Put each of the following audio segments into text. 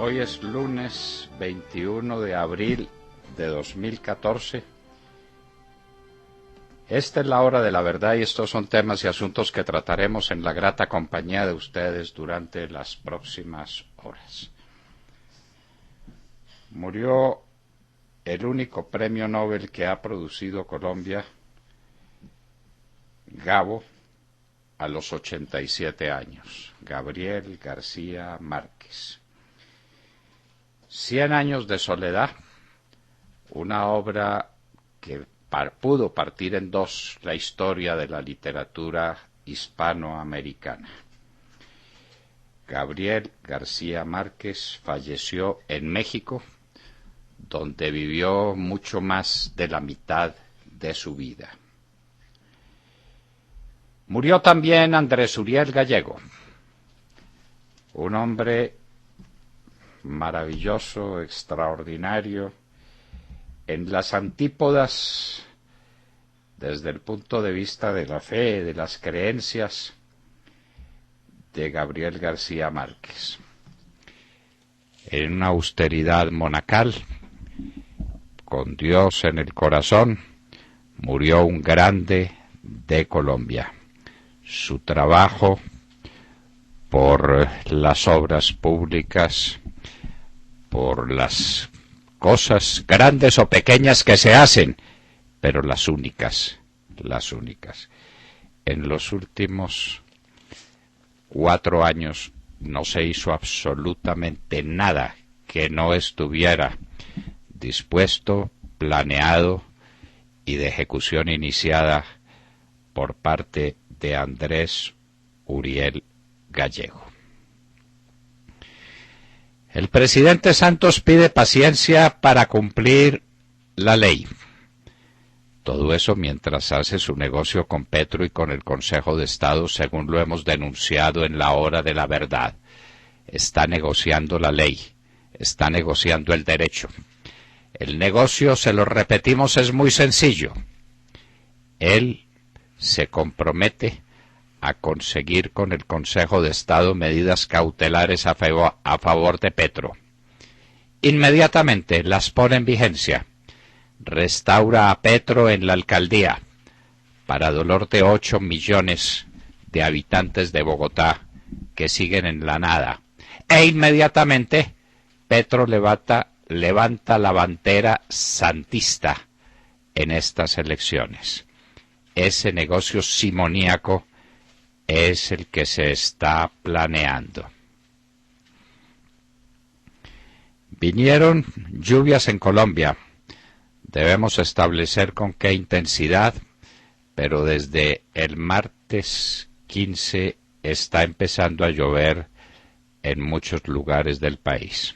Hoy es lunes 21 de abril de 2014. Esta es la hora de la verdad y estos son temas y asuntos que trataremos en la grata compañía de ustedes durante las próximas horas. Murió el único premio Nobel que ha producido Colombia, Gabo, a los 87 años, Gabriel García Márquez. 100 años de soledad, una obra que pudo partir en dos la historia de la literatura hispanoamericana. Gabriel García Márquez falleció en México, donde vivió mucho más de la mitad de su vida. Murió también Andrés Uriel Gallego, un hombre maravilloso, extraordinario, en las antípodas desde el punto de vista de la fe, de las creencias de Gabriel García Márquez. En una austeridad monacal, con Dios en el corazón, murió un grande de Colombia. Su trabajo por las obras públicas, por las cosas grandes o pequeñas que se hacen, pero las únicas. En los últimos 4 años no se hizo absolutamente nada que no estuviera dispuesto, planeado y de ejecución iniciada por parte de Andrés Uriel Gallego. El presidente Santos pide paciencia para cumplir la ley. Todo eso mientras hace su negocio con Petro y con el Consejo de Estado, según lo hemos denunciado en la hora de la verdad. Está negociando la ley, está negociando el derecho. El negocio, se lo repetimos, es muy sencillo. Él se compromete a conseguir con el Consejo de Estado medidas cautelares a favor de Petro. Inmediatamente las pone en vigencia. Restaura a Petro en la alcaldía, para dolor de 8 millones de habitantes de Bogotá que siguen en la nada. E inmediatamente Petro levanta la bandera santista en estas elecciones. Ese negocio simoníaco es el que se está planeando. Vinieron lluvias en Colombia. Debemos establecer con qué intensidad, pero desde el martes 15 está empezando a llover en muchos lugares del país.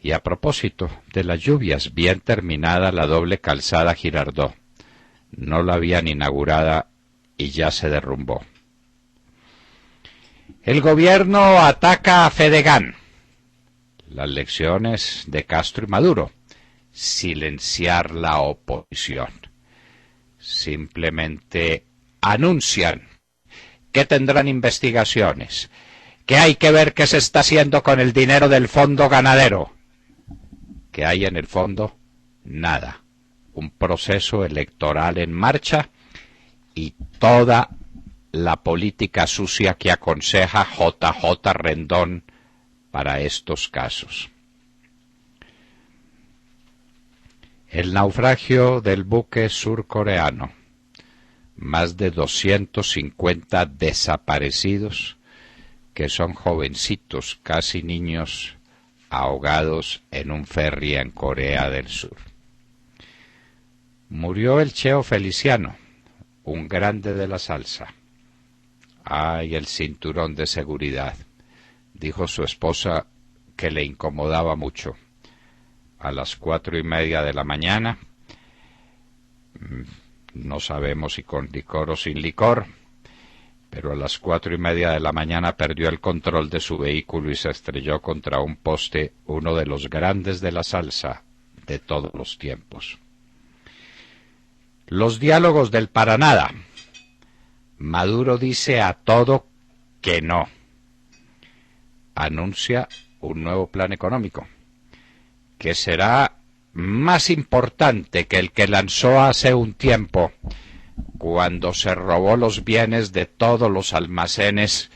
Y a propósito de las lluvias, bien terminada la doble calzada Girardot. No la habían inaugurada y ya se derrumbó. El gobierno ataca a Fedegan. Las lecciones de Castro y Maduro. Silenciar la oposición. Simplemente anuncian que tendrán investigaciones, que hay que ver qué se está haciendo con el dinero del fondo ganadero. ¿Qué hay en el fondo? Nada. Un proceso electoral en marcha y toda la política sucia que aconseja JJ Rendón para estos casos. El naufragio del buque surcoreano. Más de 250 desaparecidos, que son jovencitos, casi niños, ahogados en un ferry en Corea del Sur. Murió el Cheo Feliciano, un grande de la salsa. ¡Ay, el cinturón de seguridad! Dijo su esposa que le incomodaba mucho. A las 4:30 de la mañana, no sabemos si con licor o sin licor, pero a las 4:30 de la mañana perdió el control de su vehículo y se estrelló contra un poste, uno de los grandes de la salsa de todos los tiempos. Los diálogos del para nada. Maduro dice a todo que no. anuncia un nuevo plan económico, que será más importante que el que lanzó hace un tiempo, cuando se robó los bienes de todos los almacenes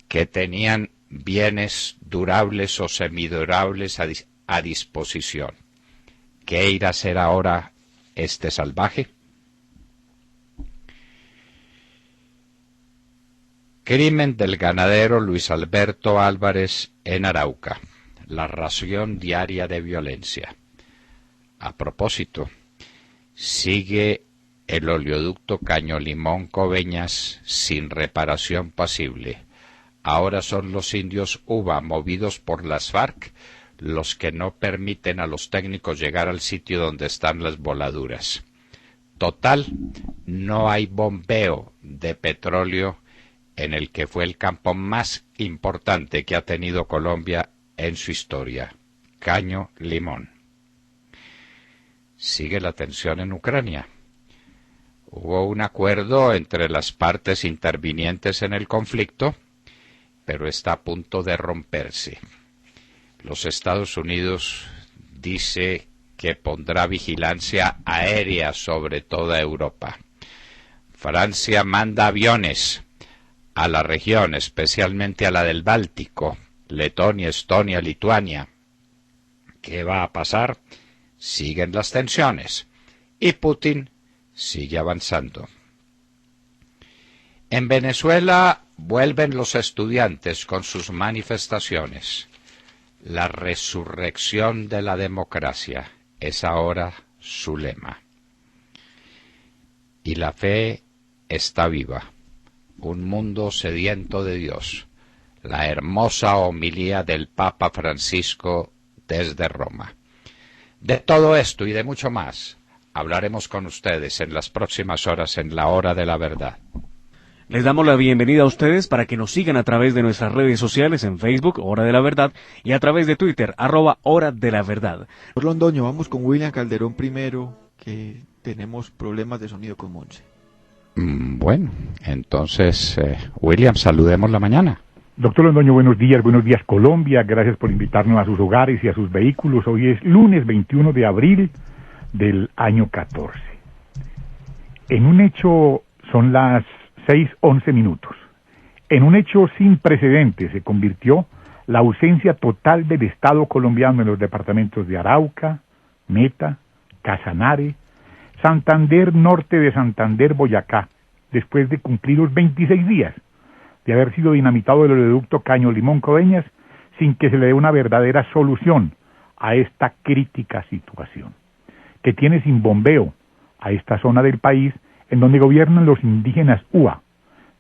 que tenían bienes durables o semidurables a disposición. ¿Qué irá a hacer ahora este salvaje? Crimen del ganadero Luis Alberto Álvarez en Arauca. La ración diaria de violencia. A propósito, sigue el oleoducto Caño Limón Coveñas sin reparación pasible. Ahora son los indios UBA, movidos por las FARC, los que no permiten a los técnicos llegar al sitio donde están las voladuras. Total, no hay bombeo de petróleo en el que fue el campo más importante que ha tenido Colombia en su historia, Caño Limón. Sigue la tensión en Ucrania. Hubo un acuerdo entre las partes intervinientes en el conflicto, pero está a punto de romperse. Los Estados Unidos dice que pondrá vigilancia aérea sobre toda Europa. Francia manda aviones a la región, especialmente a la del Báltico, Letonia, Estonia, Lituania. ¿Qué va a pasar? Siguen las tensiones y Putin sigue avanzando. En Venezuela vuelven los estudiantes con sus manifestaciones. La resurrección de la democracia es ahora su lema. Y la fe está viva. Un mundo sediento de Dios. La hermosa homilía del Papa Francisco desde Roma. De todo esto y de mucho más hablaremos con ustedes en las próximas horas en la Hora de la Verdad. Les damos la bienvenida a ustedes para que nos sigan a través de nuestras redes sociales en Facebook, Hora de la Verdad, y a través de Twitter, @Hora de la Verdad. Por Londoño, vamos con William Calderón primero, que tenemos problemas de sonido con Monse. Bueno, entonces, William, saludemos la mañana. Doctor Londoño, buenos días Colombia, gracias por invitarnos a sus hogares y a sus vehículos. Hoy es lunes 21 de abril del año 14. En un hecho, son las 6:11 minutos. En un hecho sin precedentes se convirtió la ausencia total del Estado colombiano en los departamentos de Arauca, Meta, Casanare, Santander Norte de Santander, Boyacá, después de cumplidos 26 días de haber sido dinamitado el oleoducto Caño Limón Coveñas sin que se le dé una verdadera solución a esta crítica situación, que tiene sin bombeo a esta zona del país en donde gobiernan los indígenas UA,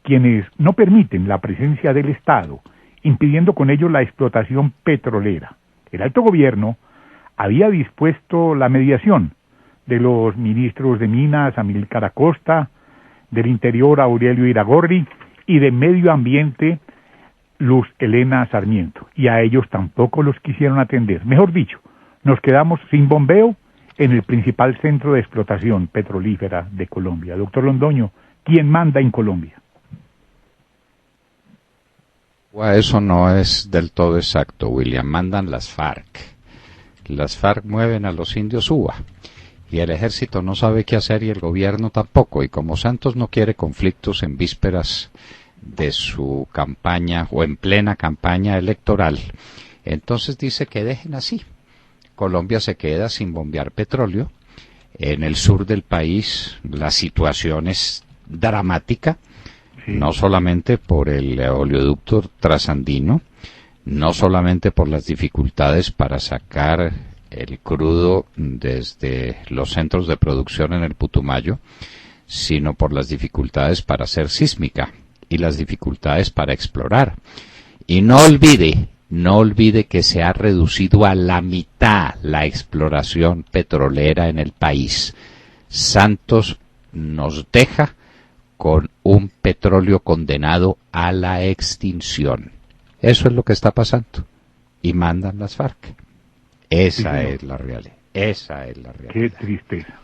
quienes no permiten la presencia del Estado, impidiendo con ello la explotación petrolera. El alto gobierno había dispuesto la mediación de los ministros de Minas, Amílcar Acosta, del Interior, Aurelio Iragorri, y de Medio Ambiente, Luz Helena Sarmiento, y a ellos tampoco los quisieron atender. Mejor dicho, nos quedamos sin bombeo en el principal centro de explotación petrolífera de Colombia. Doctor Londoño, ¿quién manda en Colombia? Eso no es del todo exacto, William. Mandan las FARC. Las FARC mueven a los indios UBA. Y el ejército no sabe qué hacer y el gobierno tampoco. Y como Santos no quiere conflictos en vísperas de su campaña o en plena campaña electoral, entonces dice que dejen así. Colombia se queda sin bombear petróleo. En el sur del país la situación es dramática, no solamente por el oleoducto trasandino, no solamente por las dificultades para sacar el crudo desde los centros de producción en el Putumayo, sino por las dificultades para hacer sísmica y las dificultades para explorar. Y no olvide que se ha reducido a la mitad la exploración petrolera en el país. Santos nos deja con un petróleo condenado a la extinción. Eso es lo que está pasando. Y mandan las FARC. Esa es la realidad. Qué tristeza.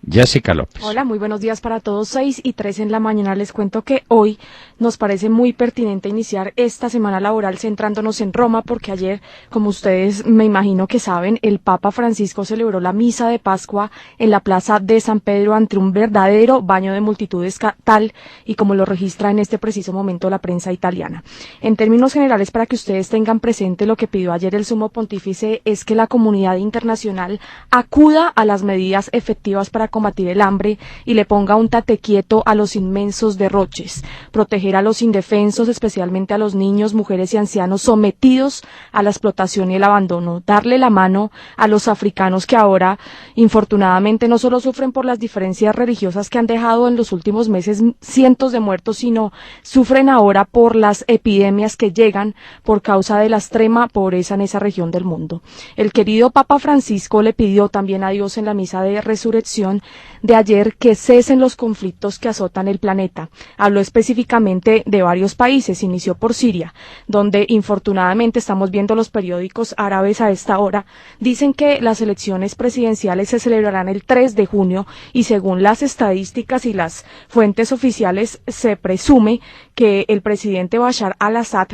Jessica López. Hola, muy buenos días para todos. 6:03 en la mañana. Les cuento que hoy nos parece muy pertinente iniciar esta semana laboral centrándonos en Roma, porque ayer, como ustedes me imagino que saben, el Papa Francisco celebró la misa de Pascua en la plaza de San Pedro ante un verdadero baño de multitudes, tal y como lo registra en este preciso momento la prensa italiana. En términos generales, para que ustedes tengan presente, lo que pidió ayer el Sumo Pontífice es que la comunidad internacional acuda a las medidas efectivas para combatir el hambre y le ponga un tate quieto a los inmensos derroches, proteger a los indefensos, especialmente a los niños, mujeres y ancianos sometidos a la explotación y el abandono, darle la mano a los africanos que ahora, infortunadamente, no solo sufren por las diferencias religiosas que han dejado en los últimos meses cientos de muertos, sino sufren ahora por las epidemias que llegan por causa de la extrema pobreza en esa región del mundo. El querido Papa Francisco le pidió también a Dios en la misa de resurrección de ayer que cesen los conflictos que azotan el planeta. Habló específicamente de varios países, inició por Siria, donde infortunadamente estamos viendo los periódicos árabes a esta hora, dicen que las elecciones presidenciales se celebrarán el 3 de junio y según las estadísticas y las fuentes oficiales se presume que el presidente Bashar al-Assad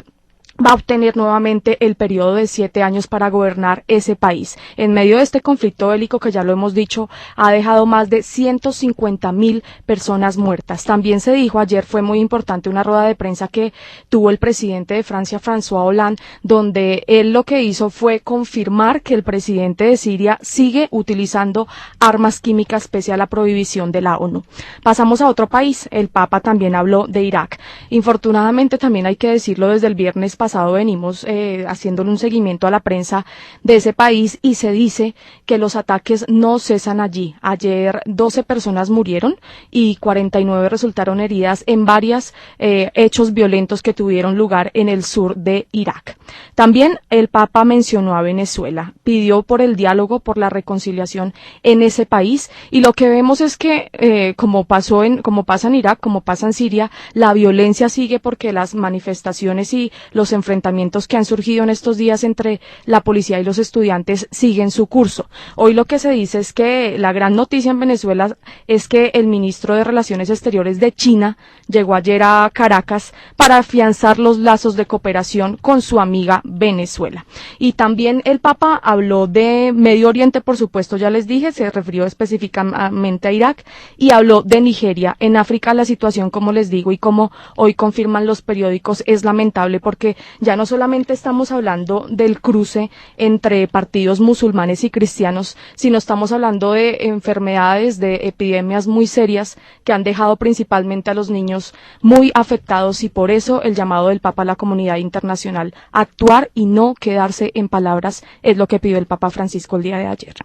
va a obtener nuevamente el periodo de 7 años para gobernar ese país. En medio de este conflicto bélico, que ya lo hemos dicho, ha dejado más de 150.000 personas muertas. También se dijo ayer, fue muy importante, una rueda de prensa que tuvo el presidente de Francia, François Hollande, donde él lo que hizo fue confirmar que el presidente de Siria sigue utilizando armas químicas pese a la prohibición de la ONU. Pasamos a otro país. El Papa también habló de Irak. Infortunadamente, también hay que decirlo, desde el viernes pasado venimos haciéndole un seguimiento a la prensa de ese país y se dice que los ataques no cesan allí. Ayer 12 personas murieron y 49 resultaron heridas en varios hechos violentos que tuvieron lugar en el sur de Irak. También el Papa mencionó a Venezuela, pidió por el diálogo, por la reconciliación en ese país, y lo que vemos es que como pasa en Irak, como pasa en Siria, la violencia sigue porque las manifestaciones y los enfrentamientos que han surgido en estos días entre la policía y los estudiantes siguen su curso. Hoy lo que se dice es que la gran noticia en Venezuela es que el ministro de Relaciones Exteriores de China llegó ayer a Caracas para afianzar los lazos de cooperación con su amiga Venezuela. Y también el Papa habló de Medio Oriente, por supuesto, ya les dije, se refirió específicamente a Irak y habló de Nigeria. En África la situación, como les digo y como hoy confirman los periódicos, es lamentable porque ya no solamente estamos hablando del cruce entre partidos musulmanes y cristianos, sino estamos hablando de enfermedades, de epidemias muy serias que han dejado principalmente a los niños muy afectados, y por eso el llamado del Papa a la comunidad internacional a actuar y no quedarse en palabras es lo que pidió el Papa Francisco el día de ayer.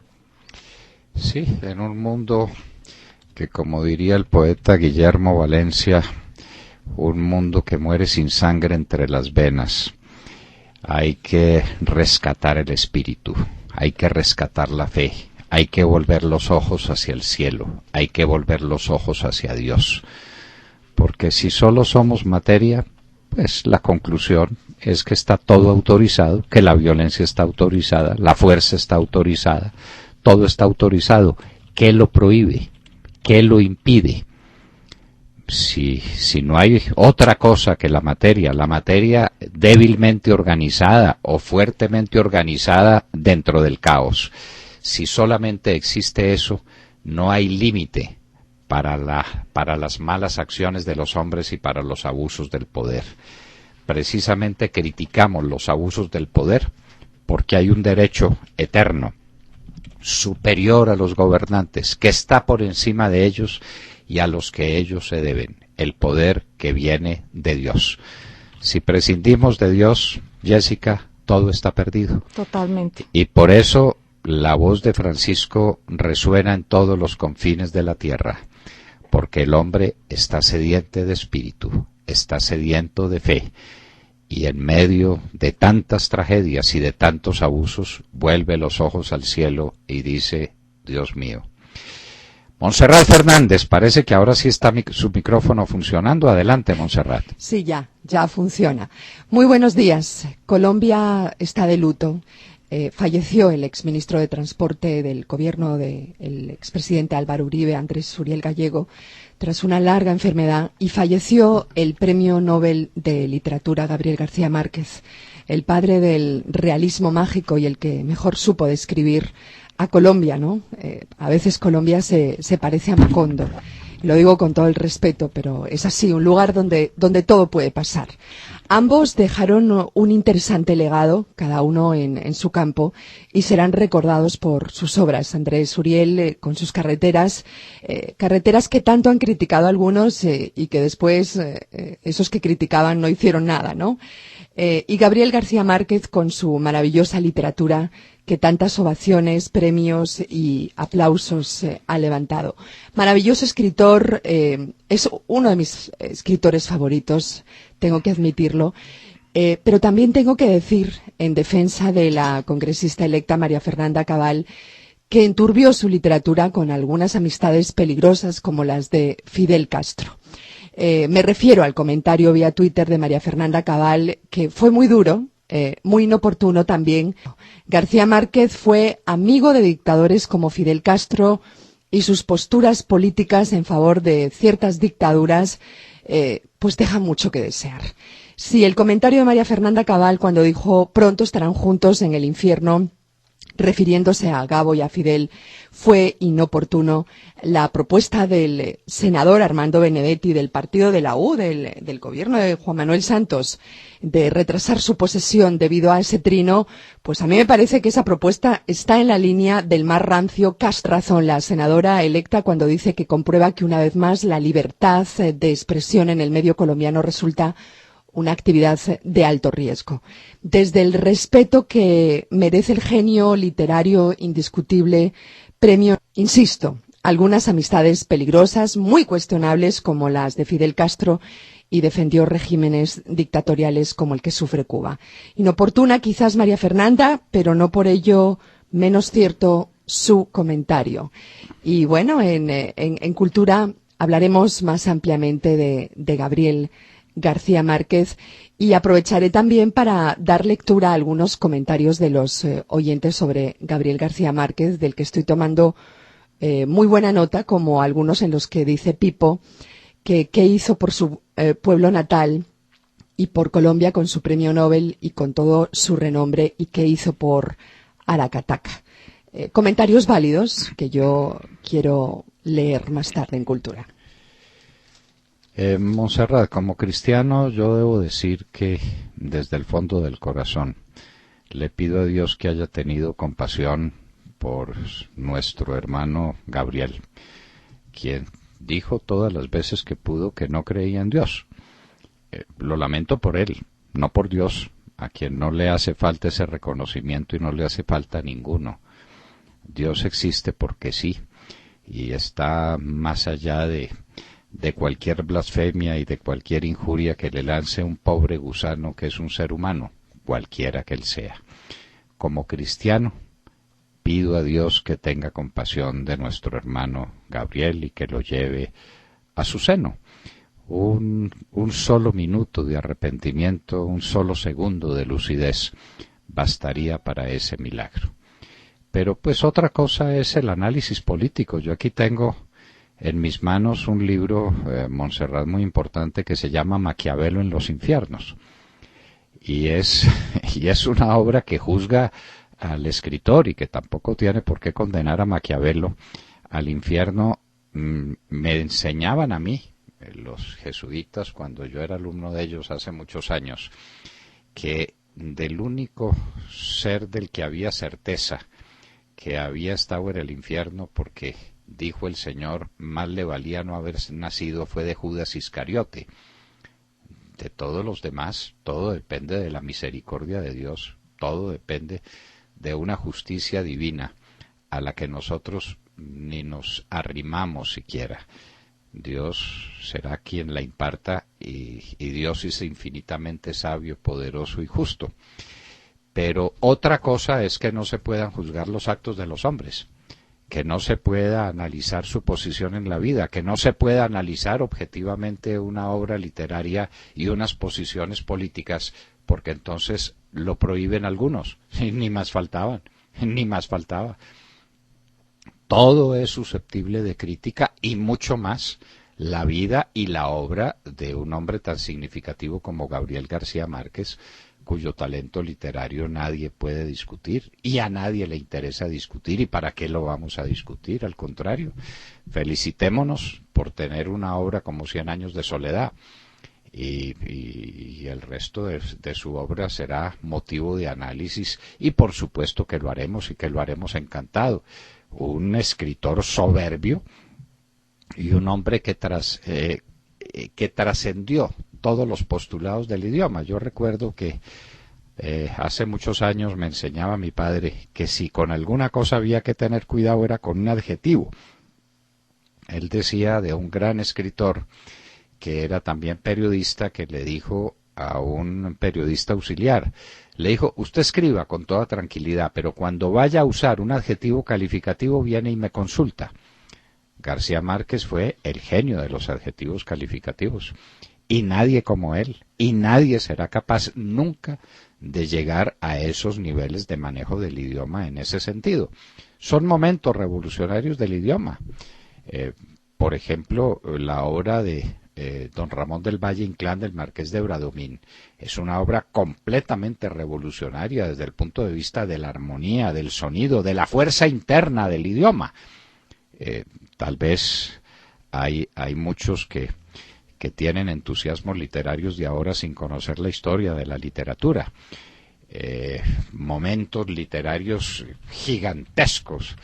Sí, en un mundo que, como diría el poeta Guillermo Valencia, un mundo que muere sin sangre entre las venas, hay que rescatar el espíritu, hay que rescatar la fe, hay que volver los ojos hacia el cielo, hay que volver los ojos hacia Dios, porque si solo somos materia, pues la conclusión es que está todo autorizado, que la violencia está autorizada, la fuerza está autorizada, todo está autorizado. ¿Qué lo prohíbe? ¿Qué lo impide? Si no hay otra cosa que la materia débilmente organizada o fuertemente organizada dentro del caos, si solamente existe eso, no hay límite para las malas acciones de los hombres y para los abusos del poder. Precisamente criticamos los abusos del poder porque hay un derecho eterno, superior a los gobernantes, que está por encima de ellos y a los que ellos se deben, el poder que viene de Dios. Si prescindimos de Dios, Jessica, todo está perdido. Totalmente. Y por eso la voz de Francisco resuena en todos los confines de la tierra, porque el hombre está sediento de espíritu, está sediento de fe, y en medio de tantas tragedias y de tantos abusos, vuelve los ojos al cielo y dice: Dios mío. Montserrat Fernández, parece que ahora sí está su micrófono funcionando. Adelante, Montserrat. Sí, ya funciona. Muy buenos días. Colombia está de luto. falleció el exministro de Transporte del gobierno del expresidente Álvaro Uribe, Andrés Uriel Gallego, tras una larga enfermedad, y falleció el Premio Nobel de Literatura Gabriel García Márquez, el padre del realismo mágico y el que mejor supo describir a Colombia, ¿no? A veces Colombia se parece a Macondo. Lo digo con todo el respeto, pero es así, un lugar donde todo puede pasar. Ambos dejaron un interesante legado, cada uno en su campo, y serán recordados por sus obras. Andrés Uriel con sus carreteras que tanto han criticado algunos y que después esos que criticaban no hicieron nada, ¿no? Y Gabriel García Márquez con su maravillosa literatura que tantas ovaciones, premios y aplausos ha levantado. Maravilloso escritor, es uno de mis escritores favoritos, tengo que admitirlo, pero también tengo que decir, en defensa de la congresista electa María Fernanda Cabal, que enturbió su literatura con algunas amistades peligrosas como las de Fidel Castro. Me refiero al comentario vía Twitter de María Fernanda Cabal, que fue muy duro, muy inoportuno también. García Márquez fue amigo de dictadores como Fidel Castro y sus posturas políticas en favor de ciertas dictaduras pues dejan mucho que desear. Sí, el comentario de María Fernanda Cabal cuando dijo pronto estarán juntos en el infierno, refiriéndose a Gabo y a Fidel, fue inoportuno. La propuesta del senador Armando Benedetti del partido de la U, del gobierno de Juan Manuel Santos, de retrasar su posesión debido a ese trino, pues a mí me parece que esa propuesta está en la línea del más rancio castrazón. La senadora electa cuando dice que comprueba que una vez más la libertad de expresión en el medio colombiano resulta una actividad de alto riesgo. Desde el respeto que merece el genio literario indiscutible, premio, insisto, algunas amistades peligrosas, muy cuestionables, como las de Fidel Castro, y defendió regímenes dictatoriales como el que sufre Cuba. Inoportuna quizás María Fernanda, pero no por ello menos cierto su comentario. Y bueno, en Cultura hablaremos más ampliamente de Gabriel García Márquez y aprovecharé también para dar lectura a algunos comentarios de los oyentes sobre Gabriel García Márquez, del que estoy tomando muy buena nota, como algunos en los que dice Pipo que qué hizo por su pueblo natal y por Colombia con su premio Nobel y con todo su renombre, y qué hizo por Aracataca. Comentarios válidos que yo quiero leer más tarde en Cultura. Montserrat, como cristiano yo debo decir que desde el fondo del corazón le pido a Dios que haya tenido compasión por nuestro hermano Gabriel, quien dijo todas las veces que pudo que no creía en Dios. Lo lamento por él, no por Dios, a quien no le hace falta ese reconocimiento y no le hace falta ninguno. Dios existe porque sí, y está más allá de cualquier blasfemia y de cualquier injuria que le lance un pobre gusano que es un ser humano, cualquiera que él sea. Como cristiano, pido a Dios que tenga compasión de nuestro hermano Gabriel y que lo lleve a su seno. Un solo minuto de arrepentimiento, un solo segundo de lucidez bastaría para ese milagro. Pero pues otra cosa es el análisis político. Yo aquí tengo en mis manos un libro, Montserrat, muy importante, que se llama Maquiavelo en los infiernos. Y es una obra que juzga al escritor y que tampoco tiene por qué condenar a Maquiavelo al infierno. Me enseñaban a mí, los jesuitas, cuando yo era alumno de ellos hace muchos años, que del único ser del que había certeza que había estado en el infierno, porque dijo el Señor, más le valía no haber nacido, fue de Judas Iscariote. De todos los demás, todo depende de la misericordia de Dios, todo depende de una justicia divina a la que nosotros ni nos arrimamos siquiera. Dios será quien la imparta y Dios es infinitamente sabio, poderoso y justo. Pero otra cosa es que no se puedan juzgar los actos de los hombres. que no se pueda analizar su posición en la vida, que no se pueda analizar objetivamente una obra literaria y unas posiciones políticas, porque entonces lo prohíben algunos, y ni más faltaban, ni más faltaba. Todo es susceptible de crítica y mucho más la vida y la obra de un hombre tan significativo como Gabriel García Márquez, cuyo talento literario nadie puede discutir y a nadie le interesa discutir. ¿Y para qué lo vamos a discutir? Al contrario, felicitémonos por tener una obra como 100 años de soledad y el resto de su obra será motivo de análisis y por supuesto que lo haremos y que lo haremos encantado. Un escritor soberbio y un hombre que trascendió todos los postulados del idioma. Yo recuerdo que hace muchos años me enseñaba mi padre que si con alguna cosa había que tener cuidado era con un adjetivo. Él decía de un gran escritor que era también periodista, que le dijo a un periodista auxiliar, le dijo: usted escriba con toda tranquilidad, pero cuando vaya a usar un adjetivo calificativo viene y me consulta. García Márquez fue el genio de los adjetivos calificativos y nadie como él, y nadie será capaz nunca de llegar a esos niveles de manejo del idioma en ese sentido. Son momentos revolucionarios del idioma. Por ejemplo, la obra de don Ramón del Valle Inclán del Marqués de Bradomín es una obra completamente revolucionaria desde el punto de vista de la armonía, del sonido, de la fuerza interna del idioma. Tal vez hay muchos que tienen entusiasmos literarios de ahora sin conocer la historia de la literatura. Momentos literarios gigantescos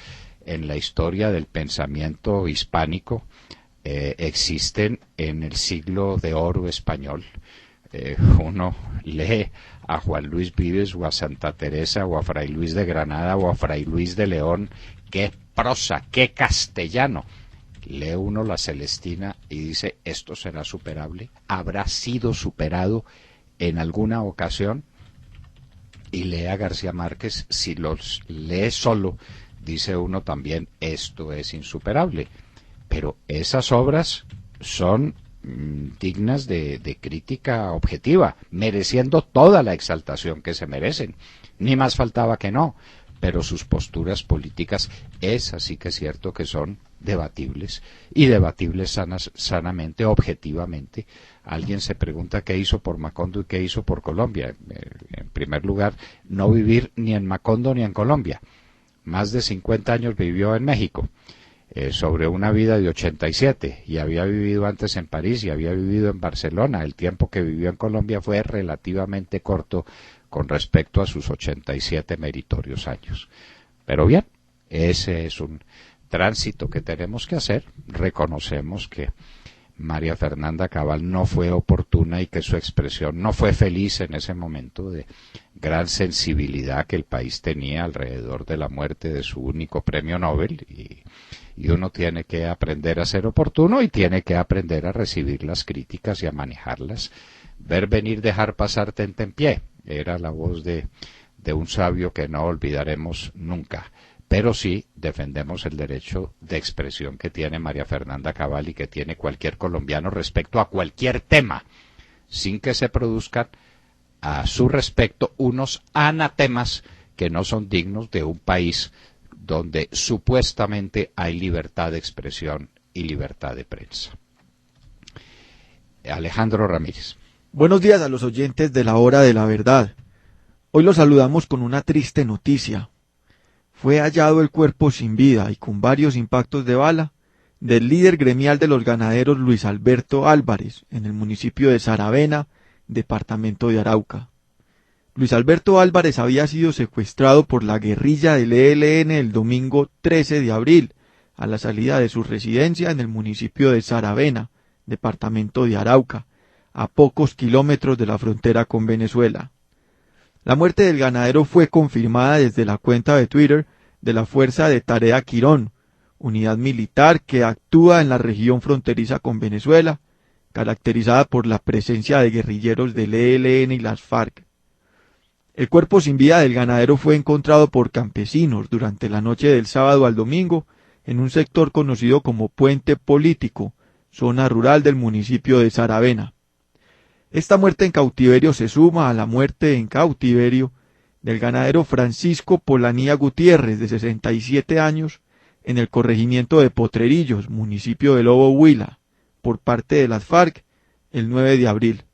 en la historia del pensamiento hispánico existen en el siglo de oro español. Uno lee a Juan Luis Vives o a Santa Teresa o a Fray Luis de Granada o a Fray Luis de León. ¡Qué prosa, qué castellano! Lee uno la Celestina y dice: ¿esto será superable? ¿Habrá sido superado en alguna ocasión? Y lee a García Márquez, si los lee solo, dice uno también: esto es insuperable. Pero esas obras son dignas de crítica objetiva, mereciendo toda la exaltación que se merecen. Ni más faltaba que no. Pero sus posturas políticas es así que es cierto que son debatibles, y debatibles sanamente, objetivamente. Alguien se pregunta qué hizo por Macondo y qué hizo por Colombia. En primer lugar, no vivir ni en Macondo ni en Colombia. Más de 50 años vivió en México, sobre una vida de 87, y había vivido antes en París y había vivido en Barcelona. El tiempo que vivió en Colombia fue relativamente corto con respecto a sus 87 meritorios años. Pero bien, ese es un tránsito que tenemos que hacer. Reconocemos que María Fernanda Cabal no fue oportuna y que su expresión no fue feliz en ese momento de gran sensibilidad que el país tenía alrededor de la muerte de su único premio Nobel, y uno tiene que aprender a ser oportuno y tiene que aprender a recibir las críticas y a manejarlas. Ver venir, dejar pasar, tente en pie, era la voz de un sabio que no olvidaremos nunca. Pero sí defendemos el derecho de expresión que tiene María Fernanda Cabal y que tiene cualquier colombiano respecto a cualquier tema, sin que se produzcan a su respecto unos anatemas que no son dignos de un país donde supuestamente hay libertad de expresión y libertad de prensa. Alejandro Ramírez. Buenos días a los oyentes de la Hora de la Verdad. Hoy los saludamos con una triste noticia. Fue hallado el cuerpo sin vida y con varios impactos de bala del líder gremial de los ganaderos Luis Alberto Álvarez en el municipio de Saravena, departamento de Arauca. Luis Alberto Álvarez había sido secuestrado por la guerrilla del ELN el domingo 13 de abril, a la salida de su residencia en el municipio de Saravena, departamento de Arauca, a pocos kilómetros de la frontera con Venezuela. La muerte del ganadero fue confirmada desde la cuenta de Twitter de la Fuerza de Tarea Quirón, unidad militar que actúa en la región fronteriza con Venezuela, caracterizada por la presencia de guerrilleros del ELN y las FARC. El cuerpo sin vida del ganadero fue encontrado por campesinos durante la noche del sábado al domingo en un sector conocido como Puente Político, zona rural del municipio de Saravena. Esta muerte en cautiverio se suma a la muerte en cautiverio del ganadero Francisco Polanía Gutiérrez, de 67 años, en el corregimiento de Potrerillos, municipio de Lobo Huila, por parte de las FARC, el 9 de abril.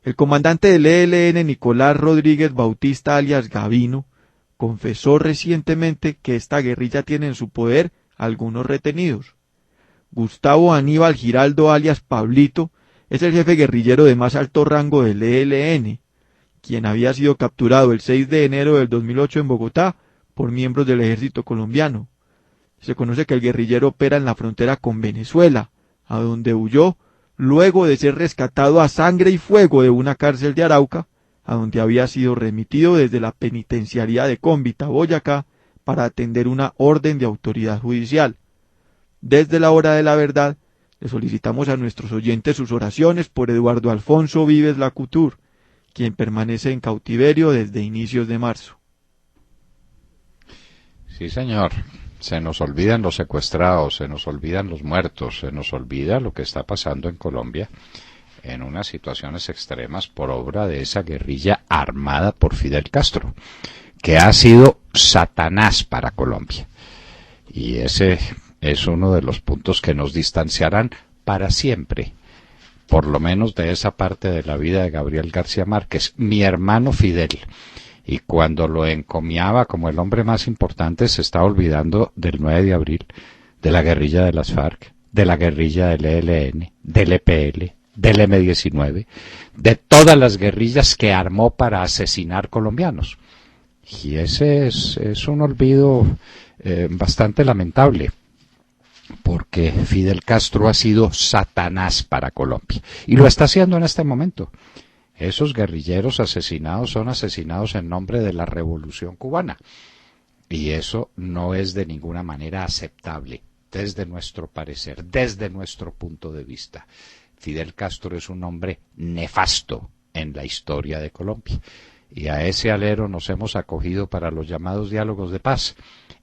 El comandante del ELN, Nicolás Rodríguez Bautista, alias Gavino, confesó recientemente que esta guerrilla tiene en su poder algunos retenidos. Gustavo Aníbal Giraldo, alias Pablito, es el jefe guerrillero de más alto rango del ELN, quien había sido capturado el 6 de enero del 2008 en Bogotá por miembros del ejército colombiano. Se conoce que el guerrillero opera en la frontera con Venezuela, a donde huyó luego de ser rescatado a sangre y fuego de una cárcel de Arauca, a donde había sido remitido desde la penitenciaría de Cómbita, Boyacá, para atender una orden de autoridad judicial. Desde la hora de la verdad, le solicitamos a nuestros oyentes sus oraciones por Eduardo Alfonso Vives Lacouture, quien permanece en cautiverio desde inicios de marzo. Sí, señor. Se nos olvidan los secuestrados, se nos olvidan los muertos, se nos olvida lo que está pasando en Colombia en unas situaciones extremas por obra de esa guerrilla armada por Fidel Castro, que ha sido Satanás para Colombia. Y ese es uno de los puntos que nos distanciarán para siempre, por lo menos de esa parte de la vida de Gabriel García Márquez, mi hermano Fidel. Y cuando lo encomiaba como el hombre más importante, se estaba olvidando del 9 de abril, de la guerrilla de las FARC, de la guerrilla del ELN, del EPL, del M-19, de todas las guerrillas que armó para asesinar colombianos. Y ese es un olvido bastante lamentable, porque Fidel Castro ha sido Satanás para Colombia, y lo está haciendo en este momento. Esos guerrilleros asesinados son asesinados en nombre de la Revolución Cubana, y eso no es de ninguna manera aceptable, desde nuestro parecer, desde nuestro punto de vista. Fidel Castro es un hombre nefasto en la historia de Colombia, y a ese alero nos hemos acogido para los llamados diálogos de paz.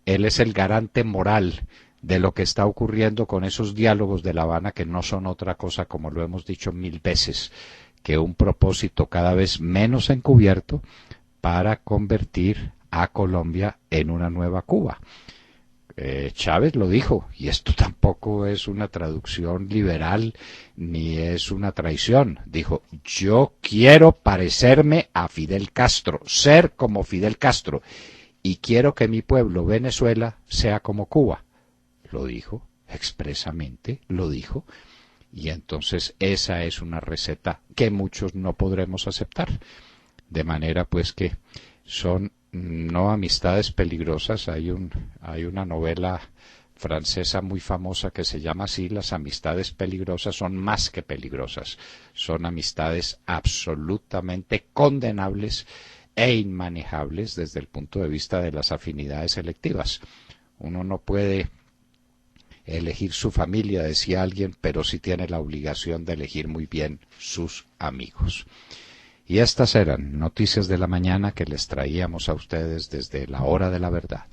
Él es el garante moral de lo que está ocurriendo con esos diálogos de La Habana, que no son otra cosa, como lo hemos dicho 1000 veces, que un propósito cada vez menos encubierto para convertir a Colombia en una nueva Cuba. Chávez lo dijo, y esto tampoco es una traducción liberal ni es una traición. Dijo: yo quiero parecerme a Fidel Castro, ser como Fidel Castro, y quiero que mi pueblo, Venezuela, sea como Cuba. Lo dijo expresamente, lo dijo. Y entonces esa es una receta que muchos no podremos aceptar. De manera pues que son no amistades peligrosas. Hay una novela francesa muy famosa que se llama así: las amistades peligrosas son más que peligrosas. Son amistades absolutamente condenables e inmanejables desde el punto de vista de las afinidades selectivas. Uno no puede elegir su familia, decía alguien, pero sí tiene la obligación de elegir muy bien sus amigos. Y estas eran noticias de la mañana que les traíamos a ustedes desde la hora de la verdad.